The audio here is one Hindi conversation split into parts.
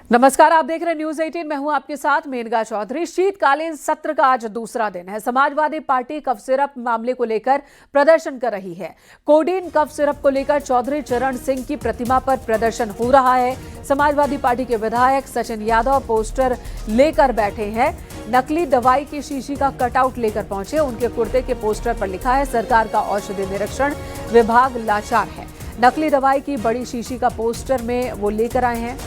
नमस्कार, आप देख रहे हैं न्यूज 18। मैं हूं आपके साथ मेनका चौधरी। शीतकालीन सत्र का आज दूसरा दिन है। समाजवादी पार्टी कफ सिरप मामले को लेकर प्रदर्शन कर रही है। कोडीन कफ सिरप को लेकर चौधरी चरण सिंह की प्रतिमा पर प्रदर्शन हो रहा है। समाजवादी पार्टी के विधायक सचिन यादव पोस्टर लेकर बैठे हैं। नकली दवाई की शीशी का कटआउट लेकर पहुंचे। उनके कुर्ते के पोस्टर पर लिखा है, सरकार का औषधि निरीक्षण विभाग लाचार है। नकली दवाई की बड़ी शीशी का पोस्टर में वो लेकर आए हैं।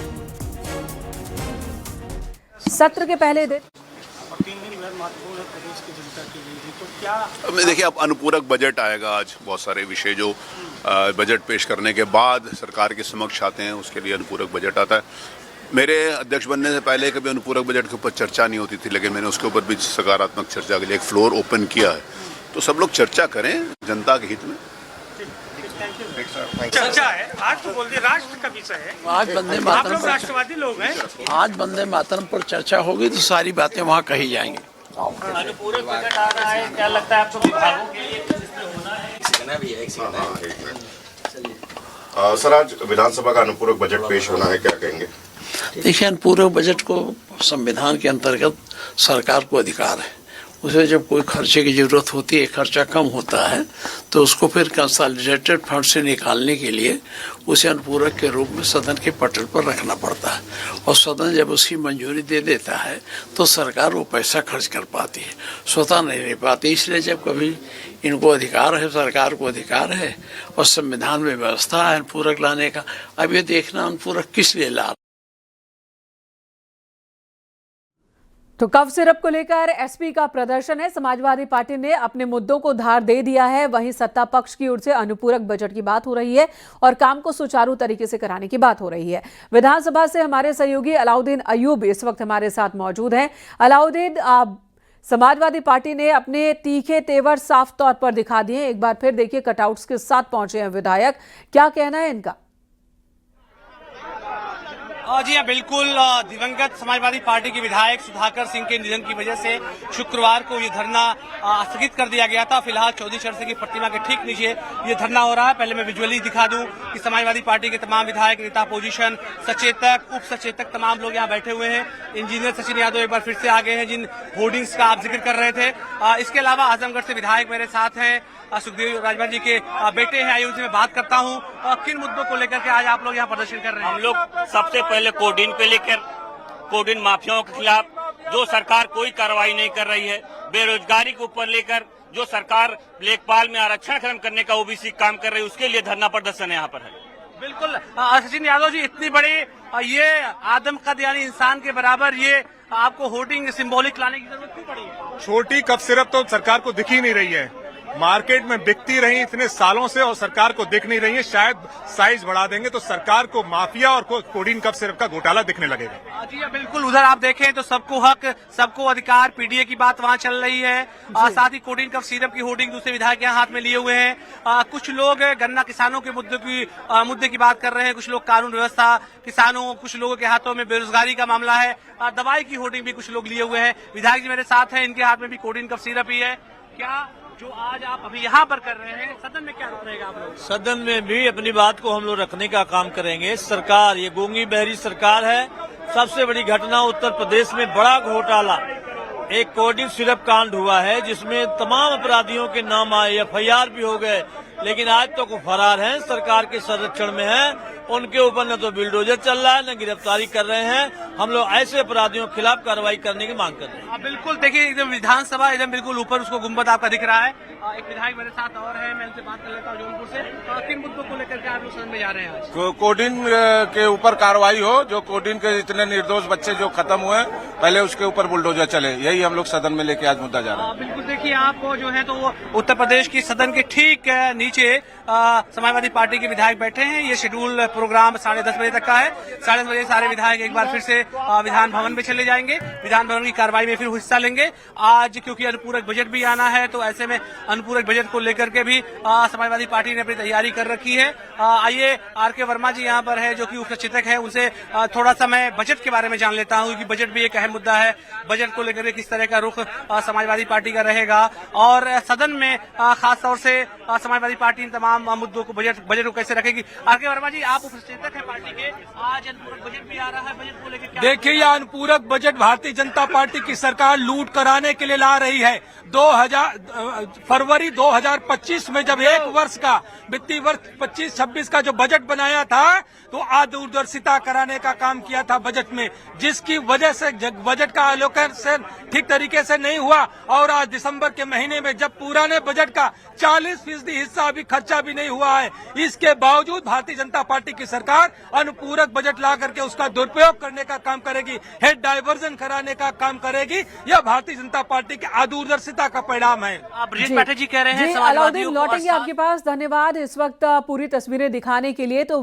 सत्र के पहले दिन 3 दिन महत्वपूर्ण है प्रदेश की जनता के लिए, तो क्या देखिए, अब अनुपूरक बजट आएगा। आज बहुत सारे विषय जो बजट पेश करने के बाद सरकार के समक्ष आते हैं, उसके लिए अनुपूरक बजट आता है। मेरे अध्यक्ष बनने से पहले कभी अनुपूरक बजट के ऊपर चर्चा नहीं होती थी, लेकिन मैंने उसके ऊपर भी सकारात्मक चर्चा के लिए एक फ्लोर ओपन किया है। तो सब लोग चर्चा करें जनता के हित में। चर्चा है, आज तो बोल दिए राष्ट्र का विषय है। आज वंदे आप मातरम लोग राष्ट्रवादी लोग हैं। आज वंदे मातरम पर चर्चा होगी तो सारी बातें वहाँ कही जाएंगी। अनुपूरक बजट आ रहा है, क्या लगता है आपको विभागों के लिए जिसमें होना है? सर, आज विधानसभा का अनुपूरक बजट पेश होना है, क्या कहेंगे? देखिए, अनुपूरक बजट को संविधान के अंतर्गत सरकार को अधिकार है। उसे जब कोई खर्चे की जरूरत होती है, खर्चा कम होता है, तो उसको फिर कंसोलिडेटेड फंड से निकालने के लिए उसे अनुपूरक के रूप में सदन के पटल पर रखना पड़ता है। और सदन जब उसकी मंजूरी दे देता है तो सरकार वो पैसा खर्च कर पाती है, स्वतः नहीं ले पाती। इसलिए जब कभी इनको अधिकार है, सरकार को अधिकार है और संविधान में व्यवस्था है अनुपूरक लाने का, अब ये देखना अनुपूरक किस लिए ला। तो कफ सिरप को लेकर एसपी का प्रदर्शन है। समाजवादी पार्टी ने अपने मुद्दों को धार दे दिया है। वहीं सत्ता पक्ष की ओर से अनुपूरक बजट की बात हो रही है और काम को सुचारू तरीके से कराने की बात हो रही है। विधानसभा से हमारे सहयोगी अलाउद्दीन अयूब इस वक्त हमारे साथ मौजूद हैं। अलाउद्दीन, समाजवादी पार्टी ने अपने तीखे तेवर साफ तौर पर दिखा दिए। एक बार फिर देखिए, कटआउट्स के साथ पहुंचे हैं विधायक, क्या कहना है इनका? जी हाँ, बिल्कुल। दिवंगत समाजवादी पार्टी के विधायक सुधाकर सिंह के निधन की वजह से शुक्रवार को ये धरना स्थगित कर दिया गया था। फिलहाल चौधरी चरण सिंह की प्रतिमा के ठीक नीचे ये धरना हो रहा है। पहले मैं विजुअली दिखा दूं कि समाजवादी पार्टी के तमाम विधायक, नेता अपोजिशन, सचेतक, उप सचेतक, तमाम लोग यहाँ बैठे हुए हैं। इंजीनियर सचिन यादव एक बार फिर से आ गए हैं, जिन होर्डिंग्स का आप जिक्र कर रहे थे। इसके अलावा आजमगढ़ से विधायक मेरे साथ हैं, सुखदेव राजभर जी के बेटे हैं। आइए उनसे मैं बात करता हूँ। किन मुद्दों को लेकर के आज आप लोग यहाँ प्रदर्शन कर रहे हैं? हम लोग सबसे पहले कोडीन पे लेकर, कोडीन माफियाओं के खिलाफ जो सरकार कोई कार्रवाई नहीं कर रही है, बेरोजगारी के ऊपर लेकर जो सरकार लेखपाल में आरक्षण खत्म करने का ओबीसी काम कर रही है, उसके लिए धरना प्रदर्शन यहाँ पर है। बिल्कुल। सचिन यादव जी, इतनी बड़ी ये आदमकद यानी इंसान के बराबर ये आपको होर्डिंग सिंबॉलिक लाने की जरूरत क्यों पड़ी है? छोटी कफ सिरप तो सरकार को दिख ही नहीं रही है, मार्केट में बिकती रही इतने सालों से और सरकार को दिख नहीं रही है। शायद साइज बढ़ा देंगे तो सरकार को माफिया और कोडीन कफ सिरप का घोटाला दिखने लगेगा। जी बिल्कुल। उधर आप देखें तो सबको हक, सबको अधिकार, पीडीए की बात वहाँ चल रही है। साथ ही कोडीन कफ सिरप की होर्डिंग दूसरे विधायक यहाँ हाथ में लिए हुए हैं। कुछ लोग गन्ना किसानों के मुद्दे की बात कर रहे हैं, कुछ लोग कानून व्यवस्था, किसानों, कुछ लोगों के हाथों में बेरोजगारी का मामला है। दवाई की होर्डिंग भी कुछ लोग लिए हुए हैं। विधायक जी मेरे साथ हैं, इनके हाथ में भी कोडीन कफ सिरप ही है। क्या जो आज आप अभी यहाँ पर कर रहे हैं, सदन में क्या रुख रहेगा आप लोग? सदन में भी अपनी बात को हम लोग रखने का काम करेंगे। सरकार, ये गूंगी बहरी सरकार है। सबसे बड़ी घटना उत्तर प्रदेश में बड़ा घोटाला, एक कोडीन सिरप कांड हुआ है जिसमें तमाम अपराधियों के नाम आए, एफआईआर भी हो गए, लेकिन आज तक वो फरार हैं, सरकार के संरक्षण में हैं। उनके ऊपर न तो बिल्डोजर चल रहा है, न गिरफ्तारी कर रहे हैं। हम लोग ऐसे अपराधियों के खिलाफ कार्रवाई करने की मांग कर रहे हैं। बिल्कुल। देखिए, एकदम विधानसभा एकदम बिल्कुल ऊपर उसको गुंबद आपका दिख रहा है। एक विधायक मेरे साथ और है, मैं उनसे बात कर लेता हूँ जौनपुर से। किन मुद्दों को लेकर के आप लोग सदन में जा रहे हैं आज? कोडीन के ऊपर कार्रवाई हो, जो कोडीन के इतने निर्दोष बच्चे जो खत्म हुए, पहले उसके ऊपर बुलडोजर चले, यही हम लोग सदन में लेके आज मुद्दा जा रहे हैं। बिल्कुल। देखिए, आपको जो है तो उत्तर प्रदेश की सदन के ठीक नीचे समाजवादी पार्टी के विधायक बैठे हैं। ये शेड्यूल प्रोग्राम 10:30 बजे तक का है। 10:30 बजे सारे विधायक एक बार फिर से विधान भवन में चले जाएंगे, विधान भवन की कार्रवाई में फिर हिस्सा लेंगे। आज क्योंकि अनुपूरक बजट भी आना है, तो ऐसे में अनुपूरक बजट को लेकर के भी समाजवादी पार्टी ने अपनी तैयारी कर रखी है। आइए, आर.के. वर्मा जी यहाँ पर है, जो कि उप सचेतक है, उनसे थोड़ा सा मैं बजट के बारे में जान लेता हूँ, क्योंकि बजट भी एक अहम मुद्दा है। बजट को लेकर किस तरह का रुख समाजवादी पार्टी का रहेगा और सदन में खासतौर से समाजवादी पार्टी इन तमाम मुद्दों को, बजट को कैसे रखेगी? आर.के. वर्मा जी, आप उप सचेतक हैं पार्टी के, आज अनुपूरक बजट भी आ रहा है, बजट को लेकर देखिए, यह अनुपूरक बजट भारतीय जनता पार्टी की सरकार लूट कराने के लिए ला रही है। फरवरी 2025 में जब एक वर्ष का वित्तीय वर्ष 25-26 का जो बजट बनाया था तो अदूरदर्शिता कराने का काम किया था बजट में, जिसकी वजह से बजट का आलोकन ठीक तरीके से नहीं हुआ। और आज दिसंबर के महीने में जब पुराने बजट का 40% हिस्सा अभी खर्चा भी नहीं हुआ है, इसके बावजूद भारतीय जनता पार्टी की सरकार अनुपूरक बजट ला करके उसका दुरुपयोग करने का काम करेगी, हेड डाइवर्जन कराने का काम करेगी। यह भारतीय जनता पार्टी की अदूरदर्शिता का परिणाम है। ब्रजेश पाठक जी कह रहे हैं जी, समाजवादियों अलाउद्दीन को लौटेंगे आपके पास। धन्यवाद इस वक्त पूरी तस्वीरें दिखाने के लिए। तो